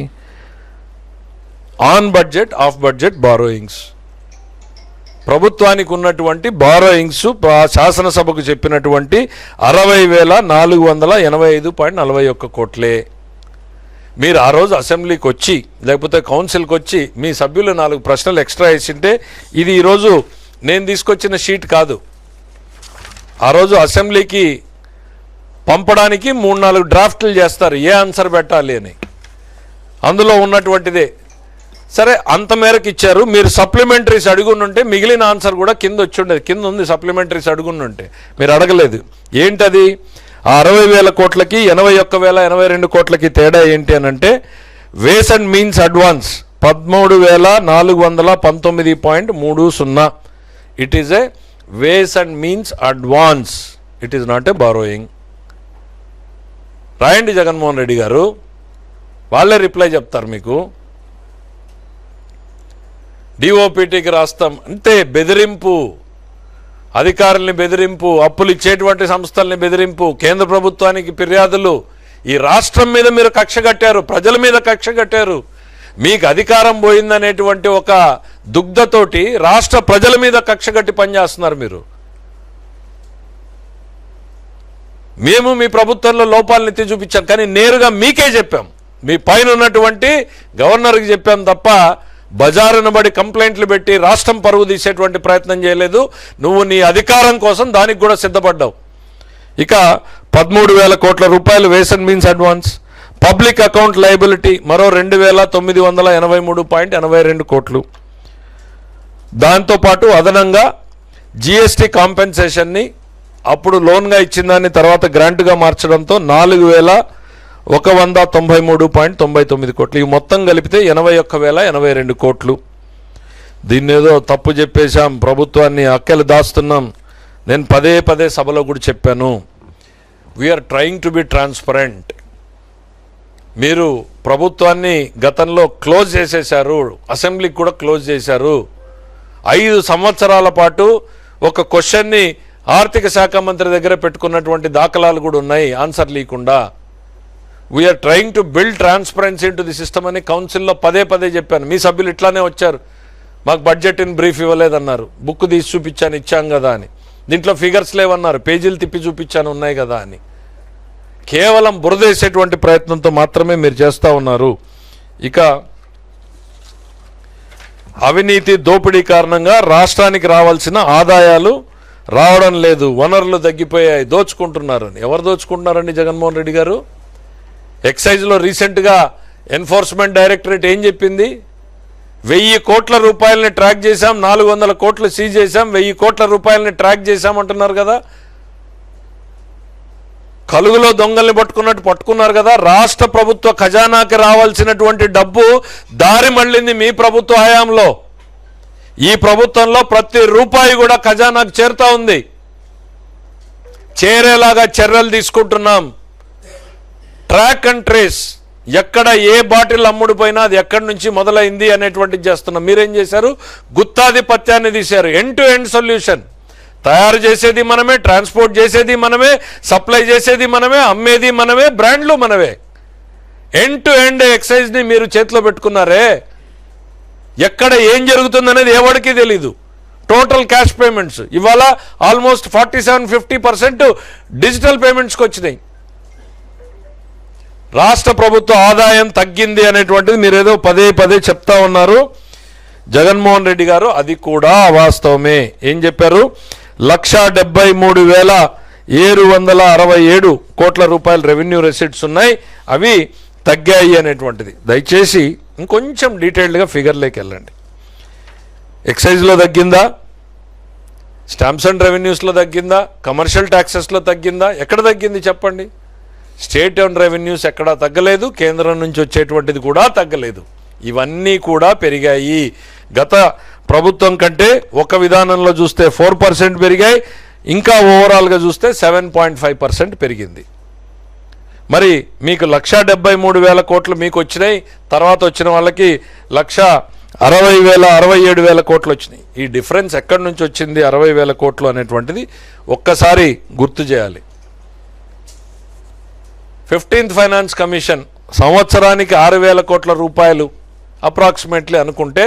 On budget of budget borrowings. ప్రభుత్వానికి ఉన్నటువంటి బారోయింగ్స్ శాసనసభకు చెప్పినటువంటి 60,485.41 కోట్లే. మీరు ఆ రోజు అసెంబ్లీకి వచ్చి లేకపోతే కౌన్సిల్కి వచ్చి మీ సభ్యులు 4 ప్రశ్నలు ఎక్స్ట్రా వేసింటే ఇది ఈరోజు నేను తీసుకొచ్చిన షీట్ కాదు. ఆ రోజు అసెంబ్లీకి పంపడానికి 3-4 డ్రాఫ్ట్లు చేస్తారు ఏ ఆన్సర్ పెట్టాలి అని. అందులో ఉన్నటువంటిదే. సరే, అంత మేరకు ఇచ్చారు. మీరు సప్లిమెంటరీస్ అడుగుంటే మిగిలిన ఆన్సర్ కూడా కింద వచ్చి ఉండేది. కింద ఉంది సప్లిమెంటరీస్ అడుగుంటే, మీరు అడగలేదు. ఏంటది? ఆ 60,000 కోట్లకి 81,082 కోట్లకి తేడా ఏంటి అనంటే ways and means advance 13,419.30. It is a ways and means advance, it is not a borrowing. రాయండి జగన్మోహన్ రెడ్డి గారు, వాళ్ళే రిప్లై చెప్తారు మీకు. డిఓపిటీకి రాస్తాం అంటే బెదిరింపు, అధికారుల్ని బెదిరింపు, అప్పులు ఇచ్చేటువంటి సంస్థల్ని బెదిరింపు, కేంద్ర ప్రభుత్వానికి ఫిర్యాదులు. ఈ రాష్ట్రం మీద మీరు కక్ష కట్టారు, ప్రజల మీద కక్ష కట్టారు. మీకు అధికారం పోయిందనేటువంటి ఒక దుగ్ధతోటి రాష్ట్ర ప్రజల మీద కక్ష కట్టి పనిచేస్తున్నారు మీరు. మేము మీ ప్రభుత్వంలో లోపాలను ఎత్తి చూపించాం, కానీ నేరుగా మీకే చెప్పాం. మీ పైన ఉన్నటువంటి గవర్నర్కి చెప్పాం తప్ప బజారున బడి కంప్లైంట్లు పెట్టి రాష్ట్రం పరువు తీసేటువంటి ప్రయత్నం చేయలేదు. నువ్వు నీ అధికారం కోసం దానికి కూడా సిద్ధపడ్డావు. ఇక 13,000 కోట్ల రూపాయలు ways and means advance, public account liability మరో 2,983.82 కోట్లు. దాంతోపాటు అదనంగా జిఎస్టీ కాంపెన్సేషన్ని అప్పుడు లోన్గా ఇచ్చిన దాన్ని తర్వాత గ్రాంట్గా మార్చడంతో 4,193.99 కోట్లు. ఇవి మొత్తం కలిపితే 81,082 కోట్లు. దీన్ని ఏదో తప్పు చెప్పేశాం, ప్రభుత్వాన్ని అక్కలు దాస్తున్నాం. నేను పదే పదే సభలో కూడా చెప్పాను, we are trying to be transparent. మీరు ప్రభుత్వాన్ని గతంలో క్లోజ్ చేసేశారు, అసెంబ్లీకి కూడా క్లోజ్ చేశారు. 5 సంవత్సరాల పాటు ఒక క్వశ్చన్ని ఆర్థిక శాఖ మంత్రి దగ్గర పెట్టుకున్నటువంటి దాఖలాలు కూడా ఉన్నాయి ఆన్సర్ లేకుండా. We are trying to build transparency to the system అని కౌన్సిల్లో పదే పదే చెప్పాను. మీ సభ్యులు ఇట్లానే వచ్చారు, మాకు బడ్జెట్ ఇన్ బ్రీఫ్ ఇవ్వలేదన్నారు. బుక్ తీసి చూపించాను, ఇచ్చాం కదా అని. దీంట్లో ఫిగర్స్ లేవన్నారు, పేజీలు తిప్పి చూపించాను, ఉన్నాయి కదా అని. కేవలం బురదేసేటువంటి ప్రయత్నంతో మాత్రమే మీరు చేస్తూ ఉన్నారు. ఇక అవినీతి దోపిడీ కారణంగా రాష్ట్రానికి రావాల్సిన ఆదాయాలు రావడం లేదు, వనరులు తగ్గిపోయాయి, దోచుకుంటున్నారు. ఎవరు దోచుకుంటున్నారండి? జగన్మోహన్ రెడ్డి గారు. ఎక్సైజ్లో రీసెంట్గా ఎన్ఫోర్స్మెంట్ డైరెక్టరేట్ ఏం చెప్పింది? 1,000 కోట్ల రూపాయలని ట్రాక్ చేశాం, 400 కోట్లు సీజ్ చేశాం, 1,000 కోట్ల రూపాయలని ట్రాక్ చేశామంటున్నారు కదా. కలుగులో దొంగల్ని పట్టుకున్నట్టు పట్టుకున్నారు కదా. రాష్ట్ర ప్రభుత్వ ఖజానాకి రావాల్సినటువంటి డబ్బు దారి మళ్ళింది మీ ప్రభుత్వ హయాంలో. ఈ ప్రభుత్వంలో ప్రతి రూపాయి కూడా ఖజానాకు చేరుతా ఉంది. చేరేలాగా చర్యలు తీసుకుంటున్నాం. ట్రాక్ అండ్ ట్రేస్, ఎక్కడ ఏ బాటిల్ అమ్ముడుపోయినా అది ఎక్కడి నుంచి మొదలైంది అనేటువంటిది చేస్తున్నాం. మీరేం చేశారు? గుత్తాధిపత్యాన్ని తీశారు. End to end solution. తయారు చేసేది మనమే, ట్రాన్స్పోర్ట్ చేసేది మనమే, సప్లై చేసేది మనమే, అమ్మేది మనమే, బ్రాండ్లు మనమే. ఎండ్ టు ఎండ్ ఎక్సైజ్ని మీరు చేతిలో పెట్టుకున్నారే. ఎక్కడ ఏం జరుగుతుందనేది ఎవరికి తెలీదు. టోటల్ క్యాష్ పేమెంట్స్ ఇవాళ ఆల్మోస్ట్ 47-50% డిజిటల్ పేమెంట్స్కి వచ్చినాయి. రాష్ట్ర ప్రభుత్వ ఆదాయం తగ్గింది అనేటువంటిది మీరేదో పదే పదే చెప్తా ఉన్నారు. జగన్మోహన్ రెడ్డి గారు అది కూడా అవాస్తవమే. ఏం చెప్పారు? 1,73,767 కోట్ల రూపాయలు రెవెన్యూ రెసిట్స్ ఉన్నాయి, అవి తగ్గాయి అనేటువంటిది. దయచేసి ఇంకొంచెం డీటెయిల్డ్గా ఫిగర్లోకి వెళ్ళండి. ఎక్సైజ్లో తగ్గిందా? స్టాంప్స్ అండ్ రెవెన్యూస్లో తగ్గిందా? కమర్షియల్ ట్యాక్సెస్లో తగ్గిందా? ఎక్కడ తగ్గింది చెప్పండి? స్టేట్ అండ్ రెవెన్యూస్ ఎక్కడా తగ్గలేదు, కేంద్రం నుంచి వచ్చేటువంటిది కూడా తగ్గలేదు. ఇవన్నీ కూడా పెరిగాయి. గత ప్రభుత్వం కంటే ఒక విధానంలో చూస్తే 4% పెరిగాయి, ఇంకా ఓవరాల్గా చూస్తే 7.5% పెరిగింది. మరి మీకు 1,73,000 కోట్లు మీకు వచ్చినాయి, తర్వాత వచ్చిన వాళ్ళకి 1,60,000-67,000 కోట్లు వచ్చినాయి. ఈ డిఫరెన్స్ ఎక్కడి నుంచి వచ్చింది 60,000 కోట్లు అనేటువంటిది ఒక్కసారి గుర్తు చేయాలి. 15th ఫైనాన్స్ కమిషన్ సంవత్సరానికి 6,000 కోట్ల రూపాయలు అప్రాక్సిమేట్లీ అనుకుంటే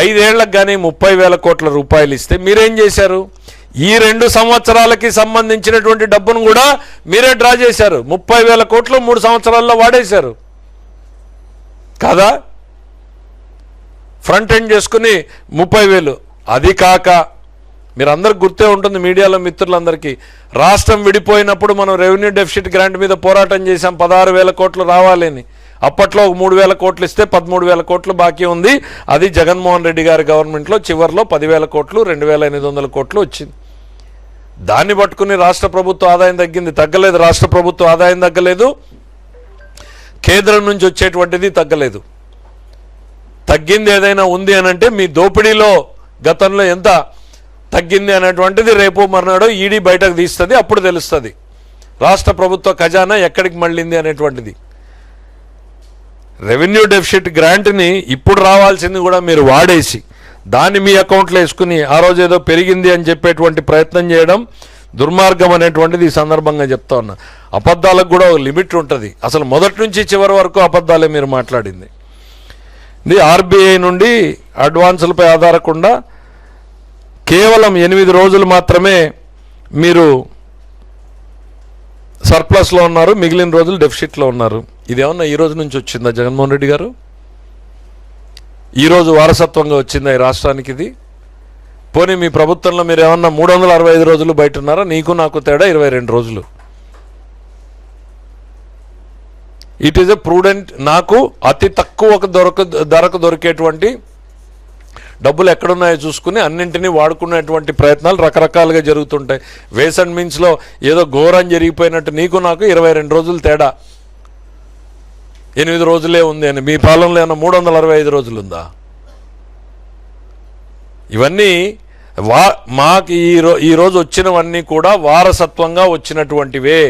5 ఏళ్లకు కానీ 30,000 కోట్ల రూపాయలు ఇస్తే మీరేం చేశారు? ఈ 2 సంవత్సరాలకి సంబంధించినటువంటి డబ్బును కూడా మీరే డ్రా చేశారు. 30,000 కోట్లు 3 సంవత్సరాల్లో వాడేశారు కదా. ఫ్రంట్ ఎండ్ చేసుకుని 30,000. అది కాక మీరందరికి గుర్తే ఉంటుంది, మీడియాలో మిత్రులందరికీ, రాష్ట్రం విడిపోయినప్పుడు మనం రెవెన్యూ డెఫిసిట్ గ్రాంట్ మీద పోరాటం చేశాం. 16,000 కోట్లు రావాలని. అప్పట్లో 3,000 కోట్లు ఇస్తే 13,000 కోట్లు బాకీ ఉంది. అది జగన్మోహన్ రెడ్డి గారి గవర్నమెంట్లో చివరిలో 10,000 కోట్లు 2,800 కోట్లు వచ్చింది. దాన్ని పట్టుకుని రాష్ట్ర ప్రభుత్వ ఆదాయం తగ్గలేదు. రాష్ట్ర ప్రభుత్వ ఆదాయం తగ్గలేదు, కేంద్రం నుంచి వచ్చేటువంటిది తగ్గలేదు. తగ్గింది ఏదైనా ఉంది అనంటే మీ దోపిడీలో గతంలో ఎంత తగ్గింది అనేటువంటిది రేపు మర్నాడు ఈడీ బయటకు తీస్తుంది, అప్పుడు తెలుస్తుంది రాష్ట్ర ప్రభుత్వ ఖజానా ఎక్కడికి మళ్ళింది అనేటువంటిది. రెవెన్యూ డెఫిసిట్ గ్రాంట్ని ఇప్పుడు రావాల్సింది కూడా మీరు వాడేసి దాన్ని మీ అకౌంట్లో వేసుకుని ఆ రోజు ఏదో పెరిగింది అని చెప్పేటువంటి ప్రయత్నం చేయడం దుర్మార్గం అనేటువంటిది ఈ సందర్భంగా చెప్తా ఉన్నా. అబద్ధాలకు కూడా ఒక లిమిట్ ఉంటుంది. అసలు మొదటి నుంచి చివరి వరకు అబద్ధాలే మీరు మాట్లాడింది. ఇది ఆర్బీఐ నుండి అడ్వాన్సులపై ఆధారకుండా కేవలం 8 రోజులు మాత్రమే మీరు సర్ప్లస్లో ఉన్నారు, మిగిలిన రోజులు డెఫిసిట్లో ఉన్నారు. ఇదేమన్నా ఈ రోజు నుంచి వచ్చిందా జగన్మోహన్ రెడ్డి గారు? ఈరోజు వారసత్వంగా వచ్చిందా ఈ రాష్ట్రానికి ఇది? పోనీ మీ ప్రభుత్వంలో మీరు ఏమన్నా 365 రోజులు బయట ఉన్నారా? నీకు నాకు తేడా 22 రోజులు. It is a prudent. నాకు అతి తక్కువ ధరకు దొరికేటువంటి డబ్బులు ఎక్కడున్నాయో చూసుకుని అన్నింటినీ వాడుకునేటువంటి ప్రయత్నాలు రకరకాలుగా జరుగుతుంటాయి. వేస్ అండ్ మీన్స్లో ఏదో ఘోరం జరిగిపోయినట్టు నీకు నాకు 22 రోజులు తేడా, 8 రోజులే ఉంది అని. మీ పాలనలో ఏమన్నా 365 రోజులు ఉందా? ఇవన్నీ మాకు ఈరోజు వచ్చినవన్నీ కూడా వారసత్వంగా వచ్చినటువంటివే.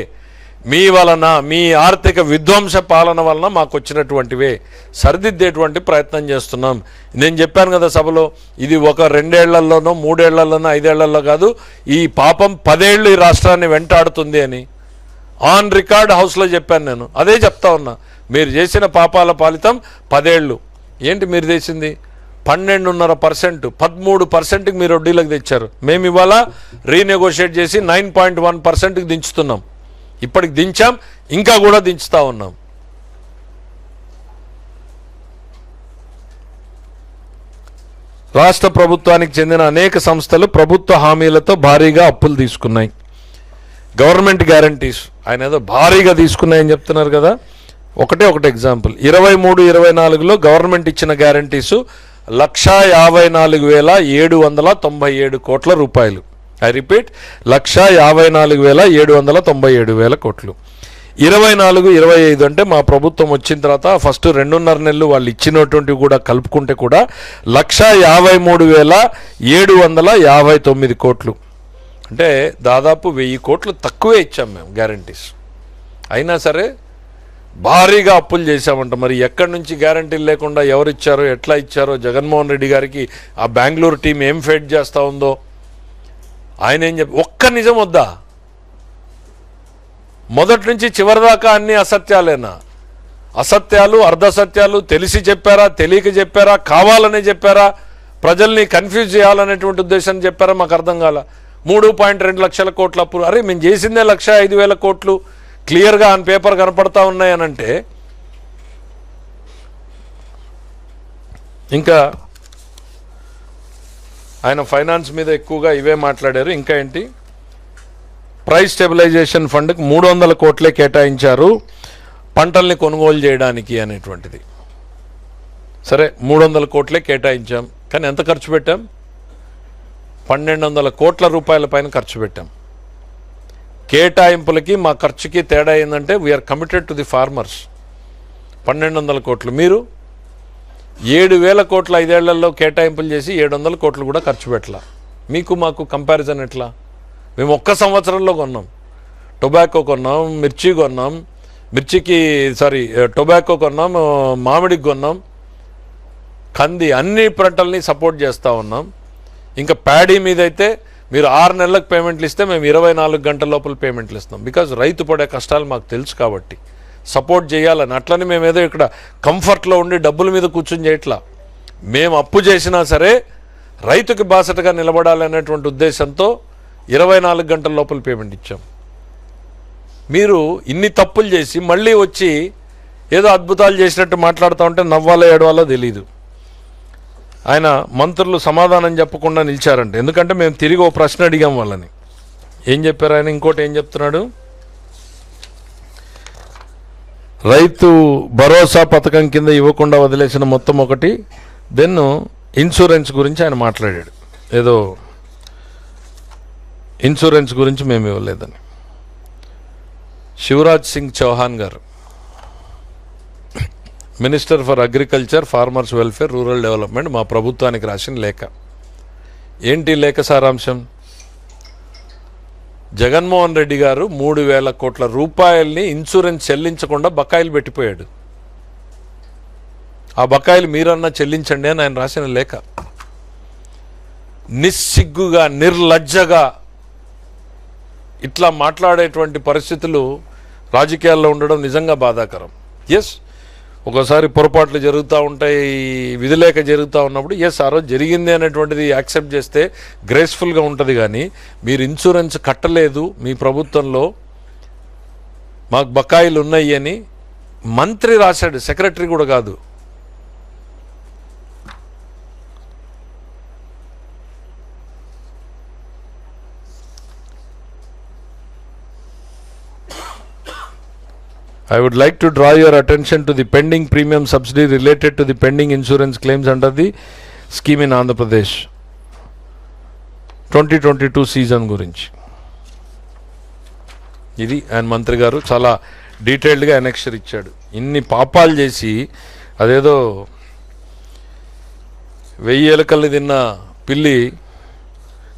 మీ వలన, మీ ఆర్థిక విధ్వంస పాలన వలన మాకు వచ్చినటువంటివే. సరిదిద్దేటువంటి ప్రయత్నం చేస్తున్నాం. నేను చెప్పాను కదా సభలో, ఇది ఒక 2 ఏళ్లలోనో 3 ఏళ్లలోనో 5 ఏళ్లలో కాదు, ఈ పాపం 10 ఏళ్ళు ఈ రాష్ట్రాన్ని వెంటాడుతుంది అని ఆన్ రికార్డ్ హౌస్లో చెప్పాను. నేను అదే చెప్తా ఉన్నా. మీరు చేసిన పాపాల ఫలితం 10 ఏళ్ళు. ఏంటి మీరు చేసింది? 12.5%, 13%కి మీరు వడ్డీలకు తెచ్చారు. మేము ఇవాళ రీనెగోషియేట్ చేసి 9.1%కి దించుతున్నాం. ఇప్పటికి దించాం, ఇంకా కూడా దించుతా ఉన్నాం. రాష్ట్ర ప్రభుత్వానికి చెందిన అనేక సంస్థలు ప్రభుత్వ హామీలతో భారీగా అప్పులు తీసుకున్నాయి. గవర్నమెంట్ గ్యారంటీస్ ఆయన ఏదో భారీగా తీసుకున్నాయని చెప్తున్నారు కదా. ఒకటే ఎగ్జాంపుల్, 23-24లో గవర్నమెంట్ ఇచ్చిన గ్యారంటీసు 154,797 కోట్ల రూపాయలు. ఐ రిపీట్, 154,797 కోట్లు. 24-25 అంటే మా ప్రభుత్వం వచ్చిన తర్వాత ఫస్ట్ 2.5 నెలలు వాళ్ళు ఇచ్చినటువంటివి కూడా కలుపుకుంటే కూడా 153,759 కోట్లు. అంటే దాదాపు 1000 కోట్లు తక్కువే ఇచ్చాం మేము గ్యారంటీస్. అయినా సరే భారీగా అప్పులు చేశామంట. మరి ఎక్కడి నుంచి గ్యారంటీలు లేకుండా ఎవరు ఇచ్చారో, ఎట్లా ఇచ్చారో, జగన్మోహన్ రెడ్డి గారికి ఆ బెంగళూరు టీం ఏం ఫైట్ చేస్తూ ఉందో ఆయన ఏం ఒక్క నిజం వద్దా? మొదటి నుంచి చివరిదాకా అన్ని అసత్యాలేనా? అసత్యాలు, అర్ధసత్యాలు తెలిసి చెప్పారా, తెలియక చెప్పారా, కావాలనే చెప్పారా, ప్రజల్ని కన్ఫ్యూజ్ చేయాలనేటువంటి ఉద్దేశం చెప్పారా? మాకు అర్థం కాల. 3.2 లక్షల కోట్ల అప్పులు. అరే మేము చేసిందే 1,05,000 కోట్లు క్లియర్గా ఆన్ పేపర్ కనపడతా ఉన్నాయనంటే ఇంకా ఆయన ఫైనాన్స్ మీద ఎక్కువగా ఇవే మాట్లాడారు. ఇంకా ఏంటి, ప్రైస్ స్టెబిలైజేషన్ ఫండ్కి 300 కోట్లే కేటాయించారు పంటల్ని కొనుగోలు చేయడానికి అనేటువంటిది. సరే 300 కోట్లే కేటాయించాం, కానీ ఎంత ఖర్చు పెట్టాం? 1,200 కోట్ల రూపాయల పైన ఖర్చు పెట్టాం. కేటాయింపులకి మా ఖర్చుకి తేడా ఏంటంటే we are committed to the farmers. 1,200 కోట్లు. మీరు 7,000 కోట్ల 5 ఏళ్లలో కేటాయింపులు చేసి 700 కోట్లు కూడా ఖర్చు పెట్టాల. మీకు మాకు కంపారిజన్ ఎట్లా? మేము ఒక్క సంవత్సరంలో కొన్నాం. టొబాకో కొన్నాం, మిర్చి కొన్నాం, టొబాకో కొన్నాం, మామిడికి కొన్నాం, కంది, అన్ని పంటల్ని సపోర్ట్ చేస్తూ ఉన్నాం. ఇంకా ప్యాడీ మీద అయితే మీరు 6 నెలలకు పేమెంట్లు ఇస్తే మేము 24 గంటల లోపల పేమెంట్లు ఇస్తాం. బికాజ్ రైతు పడే కష్టాలు మాకు తెలుసు కాబట్టి సపోర్ట్ చేయాలని. అట్లని మేము ఏదో ఇక్కడ కంఫర్ట్లో ఉండి డబ్బుల మీద కూర్చొని చేయట్లా. మేము అప్పు చేసినా సరే రైతుకి బాసటగా నిలబడాలనేటువంటి ఉద్దేశంతో 24 గంటల లోపల పేమెంట్ ఇచ్చాం. మీరు ఇన్ని తప్పులు చేసి మళ్ళీ వచ్చి ఏదో అద్భుతాలు చేసినట్టు మాట్లాడుతూ ఉంటే నవ్వాలో ఏడవాలో తెలీదు. ఆయన మంత్రులు సమాధానం చెప్పకుండా నిలిచారంట. ఎందుకంటే మేము తిరిగి ఓ ప్రశ్న అడిగాం వాళ్ళని. ఏం చెప్పారు ఆయన? ఇంకోటి ఏం చెప్తున్నాడు, రైతు భరోసా పథకం కింద ఇవ్వకుండా వదిలేసిన మొత్తం ఒకటి, దెన్ ఇన్సూరెన్స్ గురించి ఆయన మాట్లాడాడు. ఏదో ఇన్సూరెన్స్ గురించి మేము ఇవ్వలేదని. శివరాజ్ సింగ్ చౌహాన్ గారు, minister for agriculture, farmers welfare, rural development, మా ప్రభుత్వానికి రాసిన లేఖ. ఏంటి లేఖ సారాంశం? జగన్మోహన్ రెడ్డి గారు 3,000 కోట్ల రూపాయల్ని ఇన్సూరెన్స్ చెల్లించకుండా బకాయిలు పెట్టిపోయాడు. ఆ బకాయిలు మీరన్నా చెల్లించండి అని ఆయన రాసిన లేఖ. నిస్సిగ్గుగా, నిర్లజ్జగా ఇట్లా మాట్లాడేటువంటి పరిస్థితులు రాజకీయాల్లో ఉండడం నిజంగా బాధాకరం. ఎస్, ఒకసారి పొరపాట్లు జరుగుతూ ఉంటాయి, విధిలేక జరుగుతూ ఉన్నప్పుడు ఆ రోజు జరిగింది అనేటువంటిది యాక్సెప్ట్ చేస్తే గ్రేస్ఫుల్గా ఉంటుంది. కానీ మీరు ఇన్సూరెన్స్ కట్టలేదు, మీ ప్రభుత్వంలో మాకు బకాయిలు ఉన్నాయి అని మంత్రి రాశాడు, సెక్రటరీ కూడా కాదు. I would like to draw your attention to the pending premium subsidy related to the pending insurance claims under the scheme in Andhra Pradesh 2022 season గురించి. ఇది ఆయన మంత్రి గారు చాలా డీటెయిల్డ్గా అనెక్షర్ ఇచ్చాడు. ఇన్ని పాపాలు చేసి అదేదో 1000 ఎలుకల్ని తిన్న పిల్లి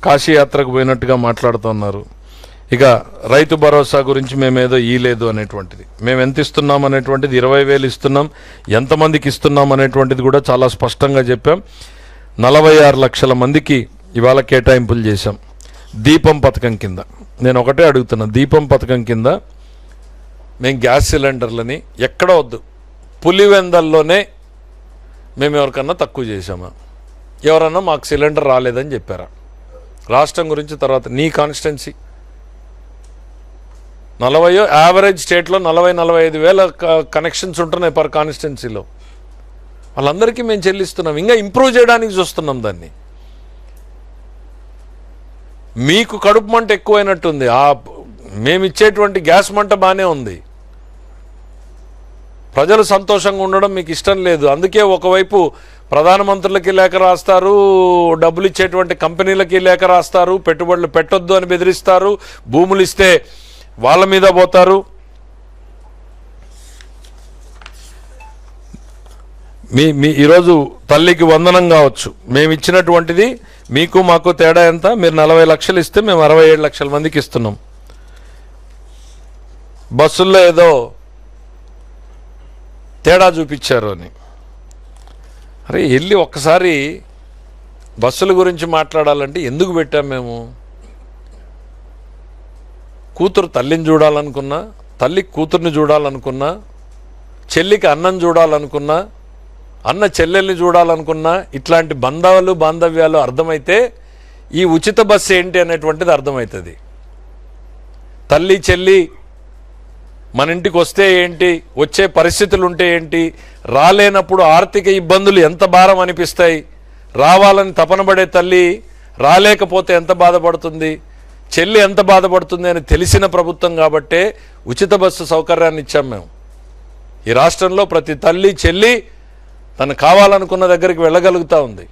కాశీయాత్రకు పోయినట్టుగా మాట్లాడుతున్నారు. ఇక రైతు భరోసా గురించి మేమేదో ఇయలేదు అనేటువంటిది, మేము ఎంత ఇస్తున్నాం అనేటువంటిది 20,000 ఇస్తున్నాం, ఎంతమందికి ఇస్తున్నాం అనేటువంటిది కూడా చాలా స్పష్టంగా చెప్పాం. 46 లక్షల మందికి ఇవాళ కేటాయింపులు చేశాం. దీపం పథకం కింద నేను ఒకటే అడుగుతున్నా, దీపం పథకం కింద మేము గ్యాస్ సిలిండర్లని ఎక్కడ వద్దు, పులివెందల్లోనే మేము ఎవరికన్నా తక్కువ చేసామా? ఎవరన్నా మాకు సిలిండర్ రాలేదని చెప్పారా? రాష్ట్రం గురించి తర్వాత నీ కాన్స్టిట్యున్సీ 40 యావరేజ్ స్టేట్లో 40-45 వేల కనెక్షన్స్ ఉంటున్నాయి పర్ కాన్స్టిట్యున్సీలో. వాళ్ళందరికీ మేము చెల్లిస్తున్నాం, ఇంకా ఇంప్రూవ్ చేయడానికి చూస్తున్నాం దాన్ని. మీకు కడుపు మంట ఎక్కువైనట్టుంది, మేము ఇచ్చేటువంటి గ్యాస్ మంట బాగానే ఉంది, ప్రజలు సంతోషంగా ఉండడం మీకు ఇష్టం లేదు. అందుకే ఒకవైపు ప్రధానమంత్రులకి లేఖ రాస్తారు, డబ్బులు ఇచ్చేటువంటి కంపెనీలకి లేఖ రాస్తారు, పెట్టుబడులు పెట్టొద్దు అని బెదిరిస్తారు, భూములు ఇస్తే వాళ్ళ మీద పోతారు. మీ ఈరోజు తల్లికి వందనం కావచ్చు, మేము ఇచ్చినటువంటిది మీకు మాకు తేడా ఎంత? మీరు 40 లక్షలు ఇస్తే మేము 67 లక్షల మందికి ఇస్తున్నాం. బస్సుల్లో ఏదో తేడా చూపించారు అని. అరే వెళ్ళి ఒక్కసారి బస్సుల గురించి మాట్లాడాలంటే ఎందుకు పెట్టాం మేము? కూతురు తల్లిని చూడాలనుకున్నా, తల్లికి కూతుర్ని చూడాలనుకున్నా, చెల్లికి అన్నం చూడాలనుకున్నా, అన్న చెల్లెల్ని చూడాలనుకున్నా, ఇట్లాంటి బాంధవ్యాలు అర్థమైతే ఈ ఉచిత బస్సు ఏంటి అనేటువంటిది అర్థమవుతుంది. తల్లి చెల్లి మన ఇంటికి వస్తే ఏంటి, వచ్చే పరిస్థితులు ఉంటే ఏంటి, రాలేనప్పుడు ఆర్థిక ఇబ్బందులు ఎంత భారం అనిపిస్తాయి, రావాలని తపన పడే తల్లి రాలేకపోతే ఎంత బాధపడుతుంది, చెల్లి ఎంత బాధపడుతుంది అని తెలిసిన ప్రభుత్వం కాబట్టే ఉచిత బస్సు సౌకర్యాన్ని ఇచ్చాం మేము. ఈ రాష్ట్రంలో ప్రతి తల్లి చెల్లి తను కావాలనుకున్న దగ్గరికి వెళ్ళగలుగుతూ ఉంది.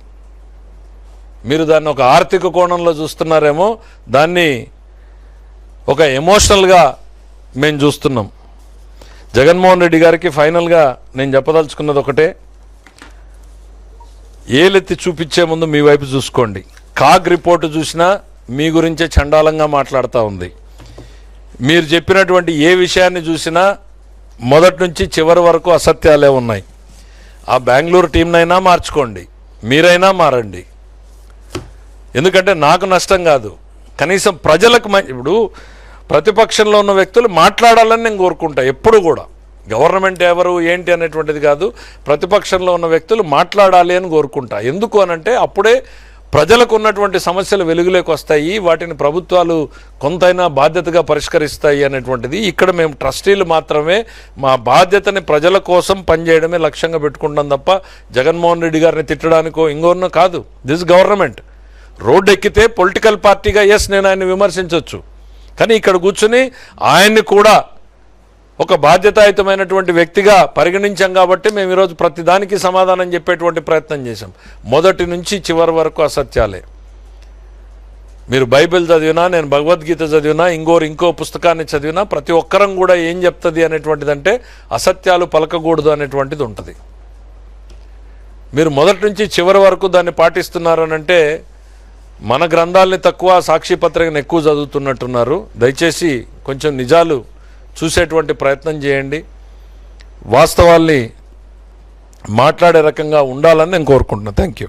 మీరు దాన్ని ఒక ఆర్థిక కోణంలో చూస్తున్నారేమో, దాన్ని ఒక ఎమోషనల్గా మేము చూస్తున్నాం. జగన్మోహన్ రెడ్డి గారికి ఫైనల్గా నేను చెప్పదలుచుకున్నది ఒకటే, ఏలెత్తి చూపించే ముందు మీ వైపు చూసుకోండి. కాగ్ రిపోర్టు చూసినా మీ గురించే చండాలంగా మాట్లాడుతూ ఉంది. మీరు చెప్పినటువంటి ఏ విషయాన్ని చూసినా మొదటి నుంచి చివరి వరకు అసత్యాలే ఉన్నాయి. ఆ బెంగళూరు టీంనైనా మార్చుకోండి, మీరైనా మారండి. ఎందుకంటే నాకు నష్టం కాదు, కనీసం ప్రజలకు ఇప్పుడు ప్రతిపక్షంలో ఉన్న వ్యక్తులు మాట్లాడాలని నేను కోరుకుంటా. ఎప్పుడు కూడా గవర్నమెంట్ ఎవరు ఏంటి అనేటువంటిది కాదు, ప్రతిపక్షంలో ఉన్న వ్యక్తులు మాట్లాడాలి అని కోరుకుంటా. ఎందుకు అనంటే అప్పుడే ప్రజలకు ఉన్నటువంటి సమస్యలు వెలుగులోకి వస్తాయి, వాటిని ప్రభుత్వాలు కొంతైనా బాధ్యతగా పరిష్కరిస్తాయి అనేటువంటిది. ఇక్కడ మేము ట్రస్టీలు మాత్రమే మా బాధ్యతని ప్రజల కోసం పనిచేయడమే లక్ష్యంగా పెట్టుకుంటాం తప్ప జగన్మోహన్ రెడ్డి గారిని తిట్టడానికో ఇంకోనో కాదు. దిస్ గవర్నమెంట్ రోడ్డు ఎక్కితే పొలిటికల్ పార్టీగా నేను ఆయన్ని విమర్శించవచ్చు, కానీ ఇక్కడ కూర్చుని ఆయన్ని కూడా ఒక బాధ్యతాయుతమైనటువంటి వ్యక్తిగా పరిగణించాం కాబట్టి మేము ఈరోజు ప్రతిదానికి సమాధానం చెప్పేటువంటి ప్రయత్నం చేశాం. మొదటి నుంచి చివరి వరకు అసత్యాలే. మీరు బైబిల్ చదివినా, నేను భగవద్గీత చదివినా, ఇంకో పుస్తకాన్ని చదివినా ప్రతి ఒక్కరం కూడా ఏం చెప్తుంది అనేటువంటిదంటే అసత్యాలు పలకకూడదు అనేటువంటిది ఉంటుంది. మీరు మొదటి నుంచి చివరి వరకు దాన్ని పాటిస్తున్నారనంటే మన గ్రంథాలని తక్కువ, సాక్షి పత్రికను ఎక్కువ చదువుతున్నట్టున్నారు. దయచేసి కొంచెం నిజాలు చూసేటువంటి ప్రయత్నం చేయండి, వాస్తవాల్ని మాట్లాడే రకంగా ఉండాలని నేను కోరుకుంటున్నాను. Thank you.